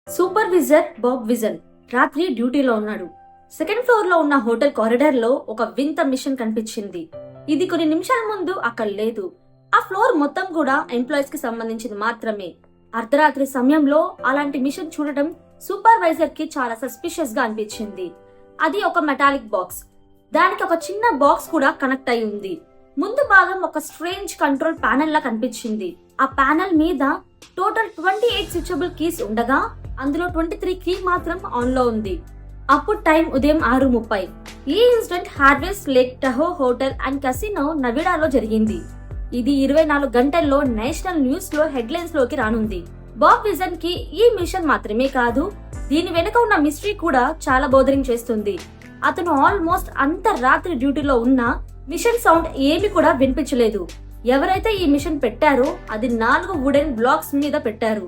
Supervisor Bob vision రాత్రి డ్యూటీలో ఉన్నాడు. సెకండ్ ఫ్లోర్ లో ఉన్న హోటల్ కారిడార్ లో ఒక వింత మిషన్ కనిపించింది. ఇది కొన్ని నిమిషాల ముందు అక్కడ లేదు. ఆ ఫ్లోర్ మొత్తం కూడా ఎంప్లాయీస్ కి సంబంధించింది మాత్రమే. అర్ధరాత్రి సమయంలో అలాంటి మిషన్ చూడటం సూపర్వైజర్ కి చాలా సస్పిషియస్ గా అనిపించింది. అది ఒక మెటాలిక్ బాక్స్. దానికి ఒక చిన్న బాక్స్ కూడా కనెక్ట్ అయి ఉంది. ముందు భాగం ఒక స్ట్రేంజ్ కంట్రోల్ ప్యానెల్ లా కనిపించింది. ఆ ప్యానెల్ మీద టోటల్ 28 స్విచబుల్ కీస్ ఉండగా అందులో 23 కీ మాత్రం ఆన్ లో ఉంది. అప్పుడు టైం ఉదయం 6:30. ఈ incident Harveys lake Tahoe hotel and casino నవిడాలో జరిగింది. ఇది 24 గంటల్లో నేషనల్ న్యూస్ లో హెడ్లైన్స్ లోకి రానుంది. బాబ్ విజన్ కి ఈ మిషన్ మాత్రమే కాదు, దీని వెనుక ఉన్న మిస్టరీ కూడా చాలా బోదరింగ్ చేస్తుంది. అతను ఆల్మోస్ట్ అంత రాత్రి డ్యూటీలో ఉన్నా మిషన్ సౌండ్ ఏమి కూడా వినిపించలేదు. ఎవరైతే ఈ మిషన్ పెట్టారో అది 4 వుడెన్ బ్లాక్స్ మీద పెట్టారు.